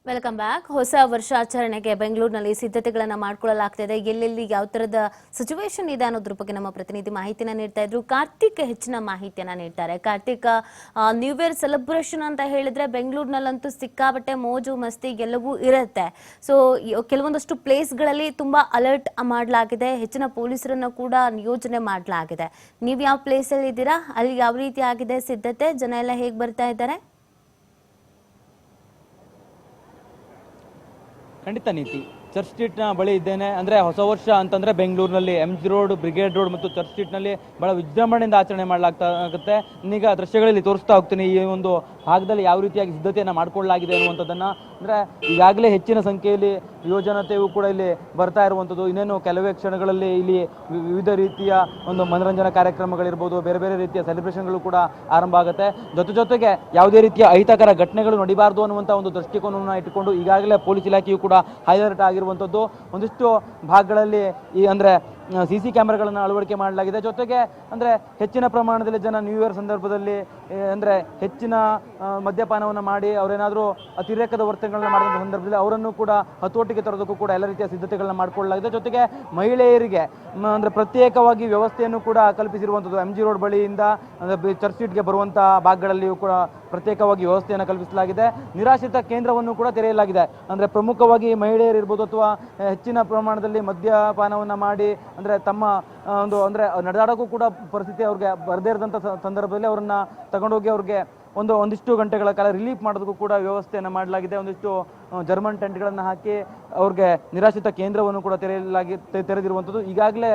Welcome back. ಹೊಸ ವರ್ಷಾಚರಣೆಗೆ ಬೆಂಗಳೂರಿನಲ್ಲಿ ಸಿದ್ಧತೆಗಳನ್ನು ಮಾಡಿಕೊಳ್ಳಲಾಗ್ತಿದೆ. ಎಲ್ಲೆಲ್ಲಿ ಯಾವ ತರದ ಸಿಚುವೇಶನ್ ಇದೆ ಅನ್ನೋದ್ರ ಬಗ್ಗೆ ನಮ್ಮ ಪ್ರತಿನಿಧಿ ಮಾಹಿತಿನ ನೀಡ್ತಾ ಇದ್ರು. ಕಾರ್ತಿಕ್ ಹೆಚ್ಚಿನ ಮಾಹಿತಿಯನ್ನ ನೀಡ್ತಾರೆ. ಕಾರ್ತಿಕ್, ನ್ಯೂ ಇಯರ್ ಸೆಲೆಬ್ರೇಷನ್ ಅಂತ ಹೇಳಿದ್ರೆ ಬೆಂಗಳೂರಿನಲ್ಲಂತೂ ಸಿಕ್ಕಾಬಟ್ಟೆ ಮೋಜು ಮಸ್ತಿ ಎಲ್ಲವೂ ಇರುತ್ತೆ. ಸೊ ಕೆಲವೊಂದಷ್ಟು ಪ್ಲೇಸ್ಗಳಲ್ಲಿ ತುಂಬಾ ಅಲರ್ಟ್ ಮಾಡಲಾಗಿದೆ. ಹೆಚ್ಚಿನ ಪೊಲೀಸರನ್ನ ಕೂಡ ನಿಯೋಜನೆ ಮಾಡಲಾಗಿದೆ. ನೀವು ಯಾವ ಪ್ಲೇಸ್ ಅಲ್ಲಿ ಇದ್ದೀರಾ? ಅಲ್ಲಿ ಯಾವ ರೀತಿ ಆಗಿದೆ ಸಿದ್ಧತೆ? ಜನ ಎಲ್ಲ ಹೇಗೆ ಬರ್ತಾ ಇದ್ದಾರೆ? ಖಂಡಿತ ನೀತಿ ಚರ್ಚ್ ಸ್ಟ್ರೀಟ್ನ ಬಳಿ ಇದ್ದೇನೆ. ಅಂದರೆ ಹೊಸ ವರ್ಷ ಅಂತಂದರೆ ಬೆಂಗಳೂರಿನಲ್ಲಿ MG ರೋಡ್, ಬ್ರಿಗೇಡ್ ರೋಡ್ ಮತ್ತು ಚರ್ಚ್ ಸ್ಟ್ರೀಟ್ನಲ್ಲಿ ಭಾಳ ವಿಜೃಂಭಣೆಯಿಂದ ಆಚರಣೆ ಮಾಡಲಾಗುತ್ತೆ. ಈಗ ದೃಶ್ಯಗಳಲ್ಲಿ ತೋರಿಸ್ತಾ ಹೋಗ್ತೀನಿ ಈ ಒಂದು ಭಾಗದಲ್ಲಿ ಯಾವ ರೀತಿಯಾಗಿ ಸಿದ್ಧತೆಯನ್ನು ಮಾಡಿಕೊಳ್ಳಲಾಗಿದೆ ಅನ್ನುವಂಥದ್ದನ್ನು. ಅಂದರೆ ಈಗಾಗಲೇ ಹೆಚ್ಚಿನ ಸಂಖ್ಯೆಯಲ್ಲಿ ಯುವಜನತೆಯು ಕೂಡ ಇಲ್ಲಿ ಬರ್ತಾ ಇರುವಂಥದ್ದು. ಇನ್ನೇನು ಕೆಲವೇ ಕ್ಷಣಗಳಲ್ಲಿ ಇಲ್ಲಿ ವಿವಿಧ ರೀತಿಯ ಒಂದು ಮನರಂಜನಾ ಕಾರ್ಯಕ್ರಮಗಳಿರ್ಬೋದು, ಬೇರೆ ಬೇರೆ ರೀತಿಯ ಸೆಲೆಬ್ರೇಷನ್ಗಳು ಕೂಡ ಆರಂಭ ಆಗುತ್ತೆ. ಜೊತೆಗೆ ಯಾವುದೇ ರೀತಿಯ ಅಹಿತಕರ ಘಟನೆಗಳು ನಡೀಬಾರ್ದು ಅನ್ನುವಂಥ ಒಂದು ದೃಷ್ಟಿಕೋನವನ್ನು ಇಟ್ಟುಕೊಂಡು ಈಗಾಗಲೇ ಪೊಲೀಸ್ ಇಲಾಖೆಯು ಕೂಡ ಹೈಅಲರ್ಟ್ ಆಗಿರುವಂಥದ್ದು. ಒಂದಿಷ್ಟು ಭಾಗಗಳಲ್ಲಿ ಈ ಅಂದರೆ CC ಕ್ಯಾಮ್ರಾಗಳನ್ನು ಅಳವಡಿಕೆ ಮಾಡಲಾಗಿದೆ. ಜೊತೆಗೆ ಅಂದರೆ ಹೆಚ್ಚಿನ ಪ್ರಮಾಣದಲ್ಲಿ ಜನ ನ್ಯೂ ಇಯರ್ ಸಂದರ್ಭದಲ್ಲಿ ಅಂದರೆ ಹೆಚ್ಚಿನ ಮದ್ಯಪಾನವನ್ನು ಮಾಡಿ ಅವರೇನಾದರೂ ಅತಿರೇಕದ ವರ್ತನೆಗಳನ್ನ ಮಾಡಿದಂಥ ಸಂದರ್ಭದಲ್ಲಿ ಅವರನ್ನು ಕೂಡ ಹತೋಟಿಗೆ ತರೋದಕ್ಕೂ ಕೂಡ ಎಲ್ಲ ರೀತಿಯ ಸಿದ್ಧತೆಗಳನ್ನ ಮಾಡಿಕೊಳ್ಳಲಾಗಿದೆ. ಜೊತೆಗೆ ಮಹಿಳೆಯರಿಗೆ ಅಂದರೆ ಪ್ರತ್ಯೇಕವಾಗಿ ವ್ಯವಸ್ಥೆಯನ್ನು ಕೂಡ ಕಲ್ಪಿಸಿರುವಂಥದ್ದು. MG ರೋಡ್ ಬಳಿಯಿಂದ ಅಂದರೆ ಚರ್ಚ್ ಸ್ಟ್ರೀಟ್ಗೆ ಬರುವಂಥ ಭಾಗಗಳಲ್ಲಿಯೂ ಕೂಡ ಪ್ರತ್ಯೇಕವಾಗಿ ವ್ಯವಸ್ಥೆಯನ್ನು ಕಲ್ಪಿಸಲಾಗಿದೆ. ನಿರಾಶ್ರಿತ ಕೇಂದ್ರವನ್ನು ಕೂಡ ತೆರೆಯಲಾಗಿದೆ. ಅಂದರೆ ಪ್ರಮುಖವಾಗಿ ಮಹಿಳೆಯರಿರ್ಬೋದು ಅಥವಾ ಹೆಚ್ಚಿನ ಪ್ರಮಾಣದಲ್ಲಿ ಮದ್ಯಪಾನವನ್ನು ಮಾಡಿ ಅಂದರೆ ತಮ್ಮ ಒಂದು ಅಂದರೆ ನಡೆದಾಡೋಕ್ಕೂ ಕೂಡ ಪರಿಸ್ಥಿತಿ ಅವ್ರಿಗೆ ಬರದೇ ಇರೋದಂಥ ಸಂದರ್ಭದಲ್ಲಿ ಅವರನ್ನು ತಗೊಂಡೋಗಿ ಅವ್ರಿಗೆ ಒಂದಿಷ್ಟು ಗಂಟೆಗಳ ಕಾಲ ರಿಲೀಫ್ ಮಾಡೋದಕ್ಕೂ ಕೂಡ ವ್ಯವಸ್ಥೆಯನ್ನು ಮಾಡಲಾಗಿದೆ. ಒಂದಿಷ್ಟು ಜರ್ಮನ್ ಟೆಂಟ್ಗಳನ್ನು ಹಾಕಿ ಅವ್ರಿಗೆ ನಿರಾಶ್ರಿತ ಕೇಂದ್ರವನ್ನು ಕೂಡ ತೆರೆದಿರುವಂಥದ್ದು. ಈಗಾಗಲೇ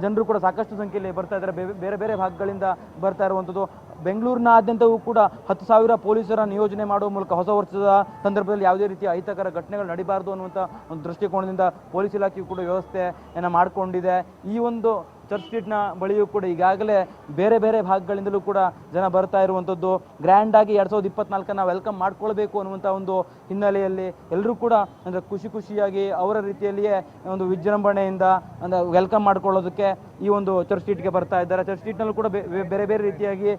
ಜನರು ಕೂಡ ಸಾಕಷ್ಟು ಸಂಖ್ಯೆಯಲ್ಲಿ ಬರ್ತಾ ಇದ್ದಾರೆ. ಬೇರೆ ಬೇರೆ ಭಾಗಗಳಿಂದ ಬರ್ತಾ ಇರುವಂಥದ್ದು. ಬೆಂಗಳೂರಿನಾದ್ಯಂತವೂ ಕೂಡ 10,000 ಪೊಲೀಸರ ನಿಯೋಜನೆ ಮಾಡುವ ಮೂಲಕ ಹೊಸ ವರ್ಷದ ಸಂದರ್ಭದಲ್ಲಿ ಯಾವುದೇ ರೀತಿಯ ಅಹಿತಕರ ಘಟನೆಗಳು ನಡೀಬಾರ್ದು ಅನ್ನುವಂಥ ಒಂದು ದೃಷ್ಟಿಕೋನದಿಂದ ಪೊಲೀಸ್ ಇಲಾಖೆಯು ಕೂಡ ವ್ಯವಸ್ಥೆಯನ್ನು ಮಾಡಿಕೊಂಡಿದೆ. ಈ ಒಂದು ಚರ್ಚ್ ಸ್ಟ್ರೀಟ್ನ ಬಳಿಯೂ ಕೂಡ ಈಗಾಗಲೇ ಬೇರೆ ಬೇರೆ ಭಾಗಗಳಿಂದಲೂ ಕೂಡ ಜನ ಬರ್ತಾ ಇರುವಂಥದ್ದು. ಗ್ರ್ಯಾಂಡಾಗಿ 2024 ವೆಲ್ಕಮ್ ಮಾಡ್ಕೊಳ್ಬೇಕು ಅನ್ನುವಂಥ ಒಂದು ಹಿನ್ನೆಲೆಯಲ್ಲಿ ಎಲ್ಲರೂ ಕೂಡ ಅಂದರೆ ಖುಷಿಯಾಗಿ ಅವರ ರೀತಿಯಲ್ಲಿಯೇ ಒಂದು ವಿಜೃಂಭಣೆಯಿಂದ ಅಂದರೆ ವೆಲ್ಕಮ್ ಮಾಡ್ಕೊಳ್ಳೋದಕ್ಕೆ ಈ ಒಂದು ಚರ್ಚ್ ಸ್ಟ್ರೀಟ್ಗೆ ಬರ್ತಾ ಇದ್ದಾರೆ. ಚರ್ಚ್ ಸ್ಟ್ರೀಟ್ನಲ್ಲೂ ಕೂಡ ಬೇರೆ ಬೇರೆ ರೀತಿಯಾಗಿ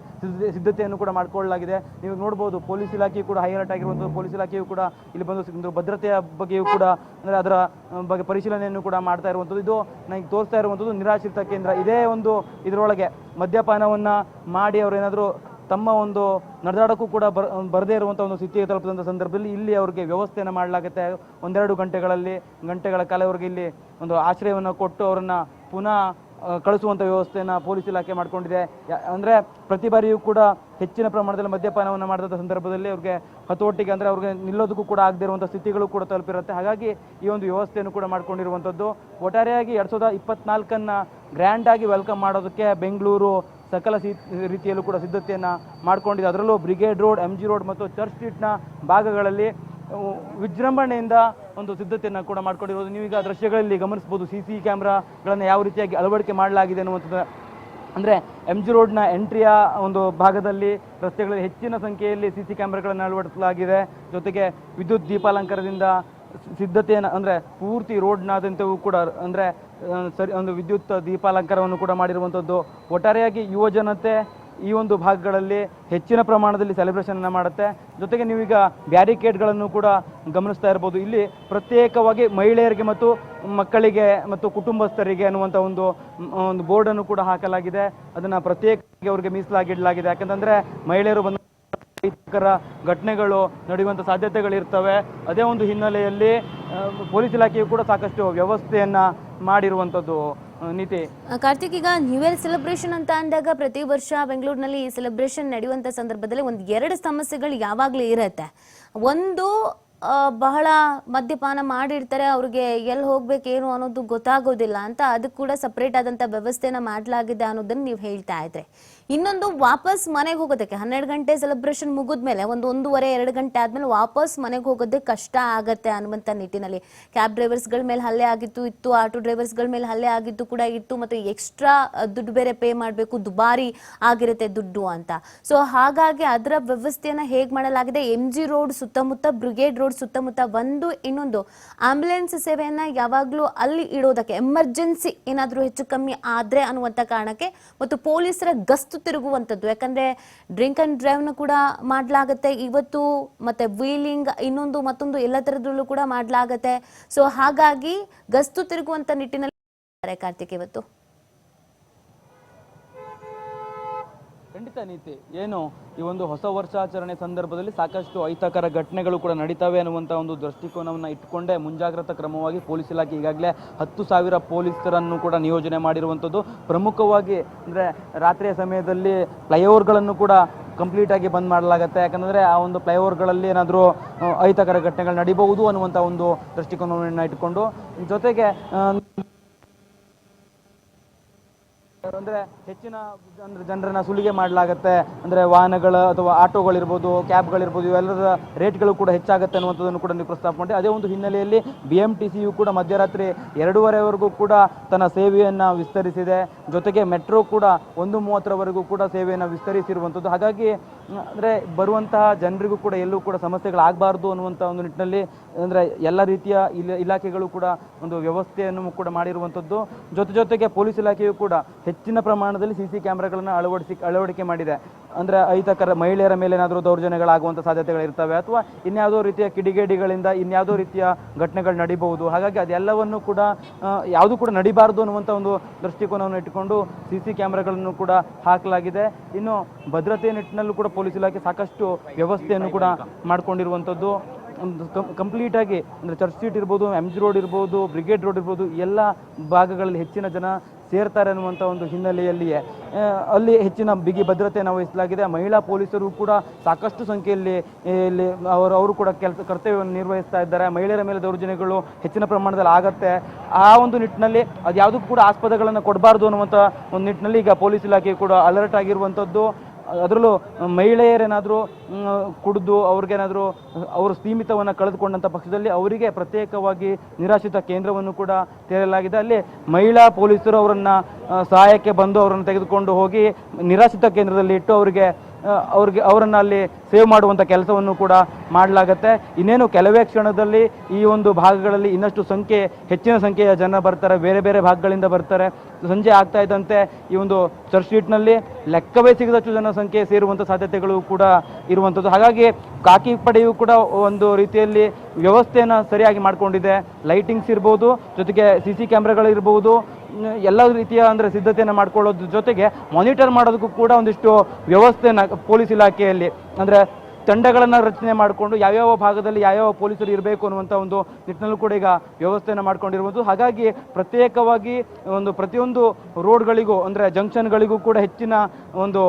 ಸಿದ್ಧತೆಯನ್ನು ಕೂಡ ಮಾಡಿಕೊಳ್ಳಲಾಗಿದೆ. ನೀವು ನೋಡ್ಬೋದು ಪೊಲೀಸ್ ಇಲಾಖೆಯು ಕೂಡ ಹೈಅಲರ್ಟ್ ಆಗಿರುವಂಥದ್ದು. ಪೊಲೀಸ್ ಇಲಾಖೆಯು ಕೂಡ ಇಲ್ಲಿ ಬಂದು ಭದ್ರತೆಯ ಬಗ್ಗೆಯೂ ಕೂಡ ಅಂದರೆ ಅದರ ಬಗ್ಗೆ ಪರಿಶೀಲನೆಯನ್ನು ಕೂಡ ಮಾಡ್ತಾ ಇರುವಂಥದ್ದು. ಇದು ನನಗೆ ತೋರಿಸ್ತಾ ಇರುವಂಥದ್ದು ನಿರಾಶ್ರಿತ ಕೇಂದ್ರ. ಇದೇ ಒಂದು ಇದರೊಳಗೆ ಮದ್ಯಪಾನವನ್ನು ಮಾಡಿ ಅವರೇನಾದರೂ ತಮ್ಮ ಒಂದು ನಡೆದಾಡೋಕ್ಕೂ ಕೂಡ ಬರದೇ ಇರುವಂಥ ಒಂದು ಸ್ಥಿತಿಗೆ ತಲುಪಿದಂಥ ಸಂದರ್ಭದಲ್ಲಿ ಇಲ್ಲಿ ಅವ್ರಿಗೆ ವ್ಯವಸ್ಥೆಯನ್ನು ಮಾಡಲಾಗುತ್ತೆ. 1-2 ಗಂಟೆಗಳ ಕಾಲ ಅವರಿಗೆ ಇಲ್ಲಿ ಒಂದು ಆಶ್ರಯವನ್ನು ಕೊಟ್ಟು ಅವರನ್ನು ಪುನಃ ಕಳಿಸುವಂಥ ವ್ಯವಸ್ಥೆಯನ್ನು ಪೊಲೀಸ್ ಇಲಾಖೆ ಮಾಡಿಕೊಂಡಿದೆ. ಅಂದರೆ ಪ್ರತಿ ಬಾರಿಯೂ ಕೂಡ ಹೆಚ್ಚಿನ ಪ್ರಮಾಣದಲ್ಲಿ ಮದ್ಯಪಾನವನ್ನು ಮಾಡಿದಂಥ ಸಂದರ್ಭದಲ್ಲಿ ಅವ್ರಿಗೆ ಹತೋಟಿಗೆ ಅಂದರೆ ಅವ್ರಿಗೆ ನಿಲ್ಲೋದಕ್ಕೂ ಕೂಡ ಆಗದೇ ಇರುವಂಥ ಸ್ಥಿತಿಗಳು ಕೂಡ ತಲುಪಿರುತ್ತೆ. ಹಾಗಾಗಿ ಈ ಒಂದು ವ್ಯವಸ್ಥೆಯನ್ನು ಕೂಡ ಮಾಡ್ಕೊಂಡಿರುವಂಥದ್ದು. ಒಟ್ಟಾರೆಯಾಗಿ 2024 ಗ್ರ್ಯಾಂಡಾಗಿ ವೆಲ್ಕಮ್ ಮಾಡೋದಕ್ಕೆ ಬೆಂಗಳೂರು ಸಕಲ ರೀತಿಯಲ್ಲೂ ಕೂಡ ಸಿದ್ಧತೆಯನ್ನು ಮಾಡಿಕೊಂಡಿದೆ. ಅದರಲ್ಲೂ ಬ್ರಿಗೇಡ್ ರೋಡ್, MG ರೋಡ್ ಮತ್ತು ಚರ್ಚ್ ಸ್ಟ್ರೀಟ್ನ ಭಾಗಗಳಲ್ಲಿ ವಿಜೃಂಭಣೆಯಿಂದ ಒಂದು ಸಿದ್ಧತೆಯನ್ನು ಕೂಡ ಮಾಡ್ಕೊಂಡಿರೋದು ನೀವೀಗ ದೃಶ್ಯಗಳಲ್ಲಿ ಗಮನಿಸ್ಬೋದು. CC ಕ್ಯಾಮ್ರಾಗಳನ್ನು ಯಾವ ರೀತಿಯಾಗಿ ಅಳವಡಿಕೆ ಮಾಡಲಾಗಿದೆ ಅನ್ನುವಂಥದ್ದು. ಅಂದರೆ MG ರೋಡ್ನ ಎಂಟ್ರಿಯ ಒಂದು ಭಾಗದಲ್ಲಿ ರಸ್ತೆಗಳಲ್ಲಿ ಹೆಚ್ಚಿನ ಸಂಖ್ಯೆಯಲ್ಲಿ CC ಕ್ಯಾಮ್ರಾಗಳನ್ನು ಅಳವಡಿಸಲಾಗಿದೆ. ಜೊತೆಗೆ ವಿದ್ಯುತ್ ದೀಪಾಲಂಕಾರದಿಂದ ಸಿದ್ಧತೆಯನ್ನು ಅಂದರೆ ಪೂರ್ತಿ ರೋಡ್ನಾದ್ಯಂತವೂ ಕೂಡ ಅಂದರೆ ಒಂದು ವಿದ್ಯುತ್ ದೀಪಾಲಂಕಾರವನ್ನು ಕೂಡ ಮಾಡಿರುವಂಥದ್ದು. ಒಟ್ಟಾರೆಯಾಗಿ ಯುವ ಜನತೆ ಈ ಒಂದು ಭಾಗಗಳಲ್ಲಿ ಹೆಚ್ಚಿನ ಪ್ರಮಾಣದಲ್ಲಿ ಸೆಲೆಬ್ರೇಷನ್ನ ಮಾಡುತ್ತೆ. ಜೊತೆಗೆ ನೀವೀಗ ಬ್ಯಾರಿಕೇಡ್ಗಳನ್ನು ಕೂಡ ಗಮನಿಸ್ತಾ ಇರ್ಬೋದು. ಇಲ್ಲಿ ಪ್ರತ್ಯೇಕವಾಗಿ ಮಹಿಳೆಯರಿಗೆ ಮತ್ತು ಮಕ್ಕಳಿಗೆ ಮತ್ತು ಕುಟುಂಬಸ್ಥರಿಗೆ ಅನ್ನುವಂಥ ಒಂದು ಬೋರ್ಡನ್ನು ಕೂಡ ಹಾಕಲಾಗಿದೆ. ಅದನ್ನು ಪ್ರತ್ಯೇಕವಾಗಿ ಅವರಿಗೆ ಮೀಸಲಾಗಿಡಲಾಗಿದೆ. ಯಾಕಂತಂದರೆ ಮಹಿಳೆಯರು ಬಂದ ಘಟನೆಗಳು ನಡೆಯುವಂಥ ಸಾಧ್ಯತೆಗಳಿರ್ತವೆ. ಅದೇ ಒಂದು ಹಿನ್ನೆಲೆಯಲ್ಲಿ ಪೊಲೀಸ್ ಇಲಾಖೆಯು ಕೂಡ ಸಾಕಷ್ಟು ವ್ಯವಸ್ಥೆಯನ್ನು ಮಾಡಿರುವಂಥದ್ದು. ನೀತಿ ಕಾರ್ತಿಕ್, ಈಗ ನ್ಯೂ ಇಯರ್ ಸೆಲೆಬ್ರೇಷನ್ ಅಂತ ಅಂದಾಗ ಪ್ರತಿ ವರ್ಷ ಬೆಂಗಳೂರಿನಲ್ಲಿ ಈ ಸೆಲೆಬ್ರೇಷನ್ ನಡೆಯುವಂಥ ಸಂದರ್ಭದಲ್ಲಿ 1-2 ಸಮಸ್ಯೆಗಳು ಯಾವಾಗಲೂ ಇರುತ್ತೆ. ಒಂದು ಬಹಳ ಮದ್ಯಪಾನ ಮಾಡಿರ್ತಾರೆ, ಅವ್ರಿಗೆ ಎಲ್ಲಿ ಹೋಗ್ಬೇಕೇನು ಅನ್ನೋದು ಗೊತ್ತಾಗೋದಿಲ್ಲ ಅಂತ ಅದಕ್ಕೆ ಕೂಡ ಸಪ್ರೇಟ್ ಆದಂಥ ವ್ಯವಸ್ಥೆನ ಮಾಡಲಾಗಿದೆ ಅನ್ನೋದನ್ನು ನೀವು ಹೇಳ್ತಾ ಇದ್ರೆ. ಇನ್ನೊಂದು ವಾಪಸ್ ಮನೆಗೆ ಹೋಗೋದಕ್ಕೆ 12 ಗಂಟೆ ಸೆಲೆಬ್ರೇಷನ್ ಮುಗಿದ್ಮೇಲೆ 1-1:30-2 ಗಂಟೆ ಆದ್ಮೇಲೆ ವಾಪಸ್ ಮನೆಗೆ ಹೋಗೋದಕ್ಕೆ ಕಷ್ಟ ಆಗತ್ತೆ ಅನ್ನುವಂಥ ನಿಟ್ಟಿನಲ್ಲಿ ಕ್ಯಾಬ್ ಡ್ರೈವರ್ಸ್ಗಳ ಮೇಲೆ ಹಲ್ಲೆ ಇತ್ತು, ಆಟೋ ಡ್ರೈವರ್ಸ್ಗಳ ಮೇಲೆ ಹಲ್ಲೆ ಆಗಿದ್ದು ಕೂಡ ಇತ್ತು. ಮತ್ತು ಎಕ್ಸ್ಟ್ರಾ ದುಡ್ಡು ಬೇರೆ ಪೇ ಮಾಡಬೇಕು, ದುಬಾರಿ ಆಗಿರುತ್ತೆ ದುಡ್ಡು ಅಂತ. ಸೊ ಹಾಗಾಗಿ ಅದರ ವ್ಯವಸ್ಥೆಯನ್ನ ಹೇಗೆ ಮಾಡಲಾಗಿದೆ? MG ರೋಡ್ ಸುತ್ತಮುತ್ತ, ಬ್ರಿಗೇಡ್ ರೋಡ್ ಸುತ್ತಮುತ್ತ ಇನ್ನೊಂದು ಆಂಬ್ಯುಲೆನ್ಸ್ ಸೇವೆಯನ್ನ ಯಾವಾಗಲೂ ಅಲ್ಲಿ ಇಡೋದಕ್ಕೆ, ಎಮರ್ಜೆನ್ಸಿ ಏನಾದರೂ ಹೆಚ್ಚು ಕಮ್ಮಿ ಆದ್ರೆ ಅನ್ನುವಂಥ ಕಾರಣಕ್ಕೆ, ಮತ್ತು ಪೊಲೀಸರ ಗಸ್ತು ತಿರುಗುವಂಥದ್ದು. ಯಾಕಂದ್ರೆ ಡ್ರಿಂಕ್ ಅಂಡ್ ಡ್ರೈವ್ನು ಕೂಡ ಮಾಡಲಾಗತ್ತೆ ಇವತ್ತು, ಮತ್ತೆ ವೀಲಿಂಗ್ ಇನ್ನೊಂದು ಮತ್ತೊಂದು ಎಲ್ಲ ತರದಲ್ಲೂ ಕೂಡ ಮಾಡಲಾಗತ್ತೆ. ಸೊ ಹಾಗಾಗಿ ಗಸ್ತು ತಿರುಗುವಂತ ನಿಟ್ಟಿನಲ್ಲಿ ಕಾರ್ತಿಕ್ ಇವತ್ತು ಖಂಡಿತ ನೀತಿ ಏನು ಈ ಒಂದು ಹೊಸ ವರ್ಷಾಚರಣೆ ಸಂದರ್ಭದಲ್ಲಿ ಸಾಕಷ್ಟು ಅಹಿತಕರ ಘಟನೆಗಳು ಕೂಡ ನಡೀತವೆ ಅನ್ನುವಂಥ ಒಂದು ದೃಷ್ಟಿಕೋನವನ್ನು ಇಟ್ಟುಕೊಂಡೇ ಮುಂಜಾಗ್ರತಾ ಕ್ರಮವಾಗಿ ಪೊಲೀಸ್ ಇಲಾಖೆ ಈಗಾಗಲೇ 10,000 ಪೊಲೀಸರನ್ನು ಕೂಡ ನಿಯೋಜನೆ ಮಾಡಿರುವಂಥದ್ದು. ಪ್ರಮುಖವಾಗಿ ಅಂದರೆ ರಾತ್ರಿಯ ಸಮಯದಲ್ಲಿ ಫ್ಲೈಓವರ್ಗಳನ್ನು ಕೂಡ ಕಂಪ್ಲೀಟ್ ಆಗಿ ಬಂದ್ ಮಾಡಲಾಗುತ್ತೆ. ಯಾಕಂದರೆ ಆ ಒಂದು ಫ್ಲೈಓವರ್ಗಳಲ್ಲಿ ಏನಾದರೂ ಅಹಿತಕರ ಘಟನೆಗಳು ನಡೀಬಹುದು ಅನ್ನುವಂಥ ಒಂದು ದೃಷ್ಟಿಕೋನವನ್ನು ಇಟ್ಟುಕೊಂಡು, ಜೊತೆಗೆ ಅಂದರೆ ಹೆಚ್ಚಿನ ಜನರನ್ನ ಸುಲಿಗೆ ಮಾಡಲಾಗತ್ತೆ. ಅಂದರೆ ವಾಹನಗಳು ಅಥವಾ ಆಟೋಗಳಿರ್ಬೋದು, ಕ್ಯಾಬ್ಗಳಿರ್ಬೋದು, ಇವೆಲ್ಲರ ರೇಟ್ಗಳು ಕೂಡ ಹೆಚ್ಚಾಗುತ್ತೆ ಅನ್ನುವಂಥದ್ದನ್ನು ಕೂಡ ನೀವು ಪ್ರಸ್ತಾಪ ಮಾಡಿ, ಅದೇ ಒಂದು ಹಿನ್ನೆಲೆಯಲ್ಲಿ BMTCಯು ಕೂಡ ಮಧ್ಯರಾತ್ರಿ 2:30ವರೆಗೂ ಕೂಡ ತನ್ನ ಸೇವೆಯನ್ನು ವಿಸ್ತರಿಸಿದೆ. ಜೊತೆಗೆ ಮೆಟ್ರೋ ಕೂಡ 1:30ರವರೆಗೂ ಕೂಡ ಸೇವೆಯನ್ನು ವಿಸ್ತರಿಸಿರುವಂಥದ್ದು. ಹಾಗಾಗಿ ಅಂದರೆ ಬರುವಂತಹ ಜನರಿಗೂ ಕೂಡ ಎಲ್ಲೂ ಕೂಡ ಸಮಸ್ಯೆಗಳಾಗಬಾರ್ದು ಅನ್ನುವಂಥ ಒಂದು ನಿಟ್ಟಿನಲ್ಲಿ ಅಂದರೆ ಎಲ್ಲ ರೀತಿಯ ಇಲಾಖೆಗಳು ಕೂಡ ಒಂದು ವ್ಯವಸ್ಥೆಯನ್ನು ಕೂಡ ಮಾಡಿರುವಂಥದ್ದು. ಜೊತೆಗೆ ಪೊಲೀಸ್ ಇಲಾಖೆಯು ಕೂಡ ಹೆಚ್ಚಿನ ಪ್ರಮಾಣದಲ್ಲಿ CC ಕ್ಯಾಮ್ರಾಗಳನ್ನು ಅಳವಡಿಕೆ ಮಾಡಿದೆ. ಅಂದರೆ ಅಹಿತಕರ ಮಹಿಳೆಯರ ಮೇಲೆ ಏನಾದರೂ ದೌರ್ಜನ್ಯಗಳಾಗುವಂಥ ಸಾಧ್ಯತೆಗಳಿರ್ತವೆ, ಅಥವಾ ಇನ್ಯಾವುದೋ ರೀತಿಯ ಕಿಡಿಗೇಡಿಗಳಿಂದ ಇನ್ಯಾವುದೋ ರೀತಿಯ ಘಟನೆಗಳು ನಡೀಬಹುದು. ಹಾಗಾಗಿ ಅದೆಲ್ಲವನ್ನು ಕೂಡ ಯಾವುದು ಕೂಡ ನಡಿಬಾರ್ದು ಅನ್ನುವಂಥ ಒಂದು ದೃಷ್ಟಿಕೋನವನ್ನು ಇಟ್ಟುಕೊಂಡು CC ಕ್ಯಾಮ್ರಾಗಳನ್ನು ಕೂಡ ಹಾಕಲಾಗಿದೆ. ಇನ್ನು ಭದ್ರತೆಯ ನಿಟ್ಟಿನಲ್ಲೂ ಕೂಡ ಪೊಲೀಸ್ ಇಲಾಖೆ ಸಾಕಷ್ಟು ವ್ಯವಸ್ಥೆಯನ್ನು ಕೂಡ ಮಾಡಿಕೊಂಡಿರುವಂಥದ್ದು. ಕಂಪ್ಲೀಟಾಗಿ ಅಂದರೆ ಚರ್ಚ್ ಸ್ಟ್ರೀಟ್ ಇರ್ಬೋದು, MG ರೋಡ್ ಇರ್ಬೋದು, ಬ್ರಿಗೇಡ್ ರೋಡ್ ಇರ್ಬೋದು, ಎಲ್ಲ ಭಾಗಗಳಲ್ಲಿ ಹೆಚ್ಚಿನ ಜನ ಸೇರ್ತಾರೆ ಅನ್ನುವಂಥ ಒಂದು ಹಿನ್ನೆಲೆಯಲ್ಲಿಯೇ ಅಲ್ಲಿ ಹೆಚ್ಚಿನ ಬಿಗಿ ಭದ್ರತೆಯನ್ನು ವಹಿಸಲಾಗಿದೆ. ಮಹಿಳಾ ಪೊಲೀಸರು ಕೂಡ ಸಾಕಷ್ಟು ಸಂಖ್ಯೆಯಲ್ಲಿ ಇಲ್ಲಿ ಅವರು ಕೂಡ ಕರ್ತವ್ಯವನ್ನು ನಿರ್ವಹಿಸ್ತಾ ಇದ್ದಾರೆ. ಮಹಿಳೆಯರ ಮೇಲೆ ದೌರ್ಜನ್ಯಗಳು ಹೆಚ್ಚಿನ ಪ್ರಮಾಣದಲ್ಲಿ ಆಗತ್ತೆ. ಆ ಒಂದು ನಿಟ್ಟಿನಲ್ಲಿ ಅದು ಯಾವುದಕ್ಕೂ ಕೂಡ ಆಸ್ಪದಗಳನ್ನು ಕೊಡಬಾರ್ದು ಅನ್ನುವಂಥ ಒಂದು ನಿಟ್ಟಿನಲ್ಲಿ ಈಗ ಪೊಲೀಸ್ ಇಲಾಖೆ ಕೂಡ ಅಲರ್ಟ್ ಆಗಿರುವಂಥದ್ದು. ಅದರಲ್ಲೂ ಮಹಿಳೆಯರೇನಾದರೂ ಕುಡಿದು ಅವ್ರಿಗೇನಾದರೂ ಅವರು ಸೀಮಿತವನ್ನು ಕಳೆದುಕೊಂಡಂಥ ಪಕ್ಷದಲ್ಲಿ ಅವರಿಗೆ ಪ್ರತ್ಯೇಕವಾಗಿ ನಿರಾಶ್ರಿತ ಕೇಂದ್ರವನ್ನು ಕೂಡ ತೆರೆಯಲಾಗಿದೆ. ಅಲ್ಲಿ ಮಹಿಳಾ ಪೊಲೀಸರು ಅವರನ್ನು ಸಹಾಯಕ್ಕೆ ಬಂದು ಅವರನ್ನು ತೆಗೆದುಕೊಂಡು ಹೋಗಿ ನಿರಾಶ್ರಿತ ಕೇಂದ್ರದಲ್ಲಿ ಇಟ್ಟು ಅವರನ್ನು ಅಲ್ಲಿ ಸೇವ್ ಮಾಡುವಂಥ ಕೆಲಸವನ್ನು ಕೂಡ ಮಾಡಲಾಗತ್ತೆ. ಇನ್ನೇನು ಕೆಲವೇ ಕ್ಷಣದಲ್ಲಿ ಈ ಒಂದು ಭಾಗಗಳಲ್ಲಿ ಇನ್ನಷ್ಟು ಹೆಚ್ಚಿನ ಸಂಖ್ಯೆಯ ಜನ ಬರ್ತಾರೆ, ಬೇರೆ ಬೇರೆ ಭಾಗಗಳಿಂದ ಬರ್ತಾರೆ. ಸಂಜೆ ಆಗ್ತಾ ಇದ್ದಂತೆ ಈ ಒಂದು ಚರ್ಚ್ ಸ್ಟ್ರೀಟ್ನಲ್ಲಿ ಲೆಕ್ಕವೇ ಸಿಗದಷ್ಟು ಜನ ಸಂಖ್ಯೆ ಸೇರುವಂಥ ಸಾಧ್ಯತೆಗಳು ಕೂಡ ಇರುವಂಥದ್ದು. ಹಾಗಾಗಿ ಖಾಕಿ ಪಡೆಯು ಕೂಡ ಒಂದು ರೀತಿಯಲ್ಲಿ ವ್ಯವಸ್ಥೆಯನ್ನು ಸರಿಯಾಗಿ ಮಾಡಿಕೊಂಡಿದೆ. ಲೈಟಿಂಗ್ಸ್ ಇರ್ಬೋದು, ಜೊತೆಗೆ CC ಕ್ಯಾಮ್ರಾಗಳಿರ್ಬೋದು, ಎಲ್ಲ ರೀತಿಯ ಅಂದರೆ ಸಿದ್ಧತೆಯನ್ನು ಮಾಡ್ಕೊಳ್ಳೋದ್ರ ಜೊತೆಗೆ ಮಾನಿಟರ್ ಮಾಡೋದಕ್ಕೂ ಕೂಡ ಒಂದಿಷ್ಟು ವ್ಯವಸ್ಥೆಯನ್ನು ಪೊಲೀಸ್ ಇಲಾಖೆಯಲ್ಲಿ ಅಂದರೆ ತಂಡಗಳನ್ನು ರಚನೆ ಮಾಡಿಕೊಂಡು ಯಾವ್ಯಾವ ಭಾಗದಲ್ಲಿ ಯಾವ್ಯಾವ ಪೊಲೀಸರು ಇರಬೇಕು ಅನ್ನುವಂಥ ಒಂದು ನಿಟ್ಟಿನಲ್ಲೂ ಕೂಡ ಈಗ ವ್ಯವಸ್ಥೆಯನ್ನು ಮಾಡ್ಕೊಂಡಿರುವುದು. ಹಾಗಾಗಿ ಪ್ರತ್ಯೇಕವಾಗಿ ಪ್ರತಿಯೊಂದು ರೋಡ್ಗಳಿಗೂ ಅಂದರೆ ಜಂಕ್ಷನ್ಗಳಿಗೂ ಕೂಡ ಹೆಚ್ಚಿನ ಒಂದು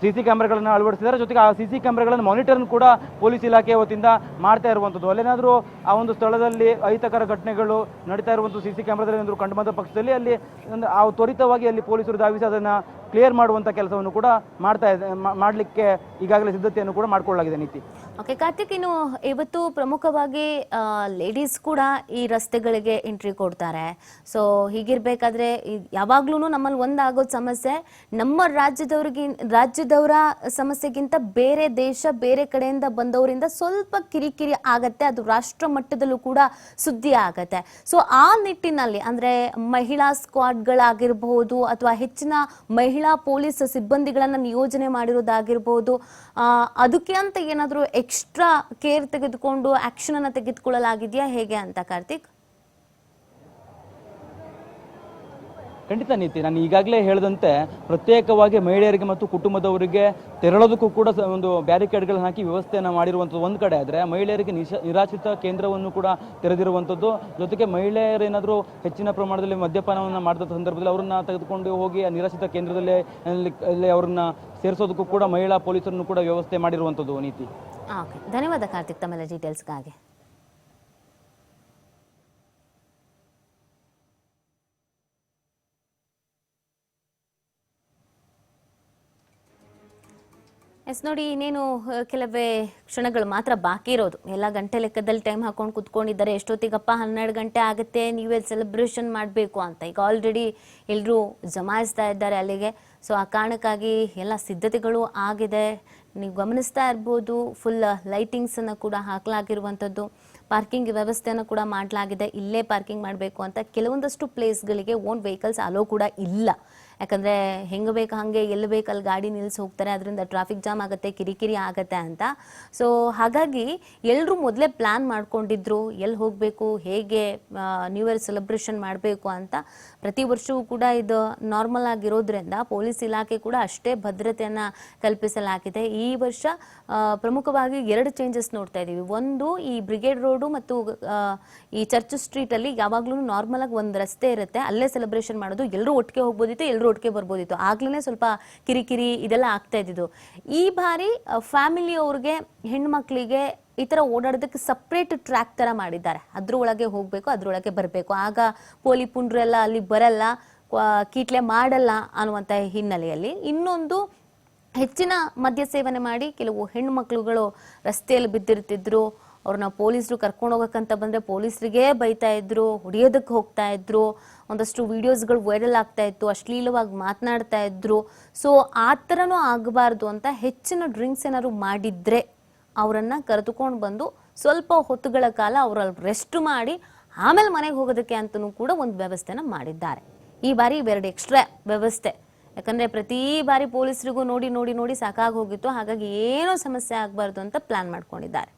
CC ಕ್ಯಾಮ್ರಾಗಳನ್ನು ಅಳವಡಿಸಿದ್ದಾರೆ. ಜೊತೆಗೆ ಆ CC ಕ್ಯಾಮ್ರಾಗಳನ್ನು ಮಾನಿಟರ್ ಕೂಡ ಪೊಲೀಸ್ ಇಲಾಖೆ ವತಿಯಿಂದ ಮಾಡ್ತಾ ಇರುವಂಥದ್ದು. ಅಲ್ಲೇನಾದರೂ ಆ ಒಂದು ಸ್ಥಳದಲ್ಲಿ ಅಹಿತಕರ ಘಟನೆಗಳು ನಡೀತಾ ಇರುವಂಥ CC ಕ್ಯಾಮ್ರಾದಲ್ಲಿ ಏನಾದರೂ ಕಂಡು ಬಂದ ಪಕ್ಷದಲ್ಲಿ ಅಲ್ಲಿ ಆ ತ್ವರಿತವಾಗಿ ಅಲ್ಲಿ ಪೊಲೀಸರು ಧಾವಿಸಿ ಅದನ್ನು ಕ್ಲಿಯರ್ ಮಾಡುವಂಥ ಕೆಲಸವನ್ನು ಕೂಡ ಮಾಡಲಿಕ್ಕೆ ಈಗಾಗಲೇ ಸಿದ್ಧತೆಯನ್ನು ಕೂಡ ಮಾಡಿಕೊಳ್ಳಲಾಗಿದೆ. ನೀತಿ ಓಕೆ ಕಾರ್ತಿಕ್, ಇನ್ನು ಇವತ್ತು ಪ್ರಮುಖವಾಗಿ ಲೇಡೀಸ್ ಕೂಡ ಈ ರಸ್ತೆಗಳಿಗೆ ಎಂಟ್ರಿ ಕೊಡ್ತಾರೆ. ಸೊ ಹೀಗಿರ್ಬೇಕಾದ್ರೆ ಯಾವಾಗ್ಲೂ ನಮ್ಮಲ್ಲಿ ಒಂದಾಗೋದು ಸಮಸ್ಯೆ, ನಮ್ಮ ರಾಜ್ಯದವರ ಸಮಸ್ಯೆಗಿಂತ ಬೇರೆ ದೇಶ ಬೇರೆ ಕಡೆಯಿಂದ ಬಂದವರಿಂದ ಸ್ವಲ್ಪ ಕಿರಿಕಿರಿ ಆಗತ್ತೆ, ಅದು ರಾಷ್ಟ್ರ ಮಟ್ಟದಲ್ಲೂ ಕೂಡ ಸುದ್ದಿ ಆಗತ್ತೆ. ಸೊ ಆ ನಿಟ್ಟಿನಲ್ಲಿ ಅಂದ್ರೆ ಮಹಿಳಾ ಸ್ಕ್ವಾಡ್ಗಳಾಗಿರ್ಬಹುದು ಅಥವಾ ಹೆಚ್ಚಿನ ಮಹಿಳಾ ಪೊಲೀಸ್ ಸಿಬ್ಬಂದಿಗಳನ್ನ ನಿಯೋಜನೆ ಮಾಡಿರೋದಾಗಿರ್ಬಹುದು, ಅದಕ್ಕೆ ಅಂತ ಏನಾದರೂ ಎಕ್ಸ್ಟ್ರಾ ಕೇರ್ ತೆಗೆದುಕೊಂಡು ಆಕ್ಷನ್ ಅನ್ನ ತೆಗೆದುಕೊಳ್ಳಲಾಗಿದೆಯಾ ಹೇಗೆ ಅಂತ ಕಾರ್ತಿಕ್? ಖಂಡಿತ ನೀತಿ, ನಾನು ಈಗಾಗಲೇ ಹೇಳಿದಂತೆ ಪ್ರತ್ಯೇಕವಾಗಿ ಮಹಿಳೆಯರಿಗೆ ಮತ್ತು ಕುಟುಂಬದವರಿಗೆ ತೆರಳೋದಕ್ಕೂ ಕೂಡ ಒಂದು ಬ್ಯಾರಿಕೇಡ್ಗಳನ್ನು ಹಾಕಿ ವ್ಯವಸ್ಥೆಯನ್ನು ಮಾಡಿರುವಂಥದ್ದು ಒಂದು ಕಡೆ ಆದರೆ, ಮಹಿಳೆಯರಿಗೆ ನಿರಾಶ್ರಿತ ಕೇಂದ್ರವನ್ನು ಕೂಡ ತೆರೆದಿರುವಂಥದ್ದು. ಜೊತೆಗೆ ಮಹಿಳೆಯರೇನಾದರೂ ಹೆಚ್ಚಿನ ಪ್ರಮಾಣದಲ್ಲಿ ಮದ್ಯಪಾನವನ್ನು ಮಾಡಿದ ಸಂದರ್ಭದಲ್ಲಿ ಅವರನ್ನು ತೆಗೆದುಕೊಂಡು ಹೋಗಿ ಆ ನಿರಾಶ್ರಿತ ಕೇಂದ್ರದಲ್ಲೇ ಅವರನ್ನು ಸೇರಿಸೋದಕ್ಕೂ ಕೂಡ ಮಹಿಳಾ ಪೊಲೀಸರನ್ನು ಕೂಡ ವ್ಯವಸ್ಥೆ ಮಾಡಿರುವಂಥದ್ದು. ನೀತಿ, ಓಕೆ, ಧನ್ಯವಾದ ಕಾರ್ತಿಕ್ ತಮ್ಮೆಲ್ಲ ಡೀಟೇಲ್ಸ್ಗಾಗಿ. ನೋಡಿ, ಇನ್ನೇನು ಕೆಲವೇ ಕ್ಷಣಗಳು ಮಾತ್ರ ಬಾಕಿ ಇರೋದು. ಎಲ್ಲ ಗಂಟೆ ಲೆಕ್ಕದಲ್ಲಿ ಟೈಮ್ ಹಾಕೊಂಡು ಕುತ್ಕೊಂಡಿದ್ದಾರೆ. ಎಷ್ಟೊತ್ತಿಗಪ್ಪ 12 ಗಂಟೆ ಆಗುತ್ತೆ, ನೀವೇ ಸೆಲೆಬ್ರೇಷನ್ ಮಾಡಬೇಕು ಅಂತ ಈಗ ಆಲ್ರೆಡಿ ಎಲ್ಲರೂ ಜಮಾಯಿಸ್ತಾ ಇದ್ದಾರೆ ಅಲ್ಲಿಗೆ. ಸೊ ಆ ಕಾರಣಕ್ಕಾಗಿ ಎಲ್ಲ ಸಿದ್ಧತೆಗಳು ಆಗಿದೆ. ನೀವು ಗಮನಿಸ್ತಾ ಇರ್ಬೋದು, ಫುಲ್ ಲೈಟಿಂಗ್ಸನ್ನು ಕೂಡ ಹಾಕಲಾಗಿರುವಂಥದ್ದು. ಪಾರ್ಕಿಂಗ್ ವ್ಯವಸ್ಥೆಯನ್ನು ಕೂಡ ಮಾಡಲಾಗಿದೆ. ಇಲ್ಲೇ ಪಾರ್ಕಿಂಗ್ ಮಾಡಬೇಕು ಅಂತ ಕೆಲವೊಂದಷ್ಟು ಪ್ಲೇಸ್ಗಳಿಗೆ ಓನ್ ವೆಹಿಕಲ್ಸ್ ಅಲೋ ಕೂಡ ಇಲ್ಲ. ಯಾಕಂದರೆ ಹೆಂಗೆ ಬೇಕು ಹಾಗೆ ಎಲ್ಲಿ ಬೇಕು ಅಲ್ಲಿ ಗಾಡಿ ನಿಲ್ಲಿಸಿ ಹೋಗ್ತಾರೆ, ಅದರಿಂದ ಟ್ರಾಫಿಕ್ ಜಾಮ್ ಆಗುತ್ತೆ, ಕಿರಿಕಿರಿ ಆಗುತ್ತೆ ಅಂತ. ಸೊ ಹಾಗಾಗಿ ಎಲ್ಲರೂ ಮೊದಲೇ ಪ್ಲ್ಯಾನ್ ಮಾಡ್ಕೊಂಡಿದ್ರು ಎಲ್ಲಿ ಹೋಗಬೇಕು, ಹೇಗೆ ನ್ಯೂ ಇಯರ್ ಸೆಲೆಬ್ರೇಷನ್ ಮಾಡಬೇಕು ಅಂತ. ಪ್ರತಿ ವರ್ಷವೂ ಕೂಡ ಇದು ನಾರ್ಮಲ್ ಆಗಿರೋದ್ರಿಂದ ಪೊಲೀಸ್ ಇಲಾಖೆ ಕೂಡ ಅಷ್ಟೇ ಭದ್ರತೆಯನ್ನು ಕಲ್ಪಿಸಲಾಗಿದೆ. ಈ ವರ್ಷ ಪ್ರಮುಖವಾಗಿ 2 ಚೇಂಜಸ್ ನೋಡ್ತಾ ಇದ್ದೀವಿ. ಒಂದು, ಈ ಬ್ರಿಗೇಡ್ ರೋಡು ಮತ್ತು ಈ ಚರ್ಚ್ ಸ್ಟ್ರೀಟಲ್ಲಿ ಯಾವಾಗಲೂ ನಾರ್ಮಲ್ ಆಗಿ ಒಂದು ರಸ್ತೆ ಇರುತ್ತೆ, ಅಲ್ಲೇ ಸೆಲೆಬ್ರೇಷನ್ ಮಾಡೋದು, ಎಲ್ಲರೂ ಒಟ್ಟಿಗೆ ಹೋಗ್ಬೋದಿತ್ತು, ಎಲ್ಲರೂ ಒಟ್ಟಿಗೆ ಬರ್ಬೋದಿತ್ತು. ಆಗ್ಲೇ ಸ್ವಲ್ಪ ಕಿರಿಕಿರಿ ಇದೆಲ್ಲ ಆಗ್ತಾ ಇದ್ದಿದ್ದು. ಈ ಬಾರಿ ಫ್ಯಾಮಿಲಿಯವ್ರಿಗೆ, ಹೆಣ್ಮಕ್ಳಿಗೆ ಈ ಥರ ಓಡಾಡೋದಕ್ಕೆ ಸಪ್ರೇಟ್ ಟ್ರ್ಯಾಕ್ ಥರ ಮಾಡಿದ್ದಾರೆ. ಅದ್ರೊಳಗೆ ಹೋಗಬೇಕು, ಅದ್ರೊಳಗೆ ಬರಬೇಕು, ಆಗ ಪೋಲಿ ಪುಂಡ್ರೆಲ್ಲ ಅಲ್ಲಿ ಬರಲ್ಲ, ಕೀಟ್ಲೆ ಮಾಡಲ್ಲ ಅನ್ನುವಂಥ ಹಿನ್ನೆಲೆಯಲ್ಲಿ. ಇನ್ನೊಂದು, ಹೆಚ್ಚಿನ ಮದ್ಯ ಸೇವನೆ ಮಾಡಿ ಕೆಲವು ಹೆಣ್ಮಕ್ಳುಗಳು ರಸ್ತೆಯಲ್ಲಿ ಬಿದ್ದಿರ್ತಿದ್ರು, ಅವ್ರನ್ನ ಪೊಲೀಸರು ಕರ್ಕೊಂಡು ಹೋಗಕ್ಕಂತ ಬಂದರೆ ಪೊಲೀಸರಿಗೆ ಬೈತಾ ಇದ್ರು, ಹೊಡೆಯೋದಕ್ಕೆ ಹೋಗ್ತಾ ಇದ್ರು, ಒಂದಷ್ಟು ವಿಡಿಯೋಸ್ಗಳು ವೈರಲ್ ಆಗ್ತಾ ಇತ್ತು, ಅಶ್ಲೀಲವಾಗಿ ಮಾತನಾಡ್ತಾ ಇದ್ರು. ಸೊ ಆ ಥರನೂ ಆಗಬಾರ್ದು ಅಂತ ಹೆಚ್ಚಿನ ಡ್ರಿಂಕ್ಸ್ ಏನಾದ್ರು ಮಾಡಿದ್ರೆ ಅವರನ್ನು ಕರೆದುಕೊಂಡು ಬಂದು ಸ್ವಲ್ಪ ಹೊತ್ತುಗಳ ಕಾಲ ಅವರಲ್ಲಿ ರೆಸ್ಟ್ ಮಾಡಿ ಆಮೇಲೆ ಮನೆಗೆ ಹೋಗೋದಕ್ಕೆ ಅಂತಲೂ ಕೂಡ ಒಂದು ವ್ಯವಸ್ಥೆನ ಮಾಡಿದ್ದಾರೆ. ಈ ಬಾರಿ 2 ಎಕ್ಸ್ಟ್ರಾ ವ್ಯವಸ್ಥೆ. ಯಾಕಂದರೆ ಪ್ರತಿ ಬಾರಿ ಪೊಲೀಸರಿಗೂ ನೋಡಿ ನೋಡಿ ನೋಡಿ ಸಾಕಾಗಿ ಹೋಗಿತ್ತು. ಹಾಗಾಗಿ ಏನೂ ಸಮಸ್ಯೆ ಆಗಬಾರ್ದು ಅಂತ ಪ್ಲಾನ್ ಮಾಡ್ಕೊಂಡಿದ್ದಾರೆ.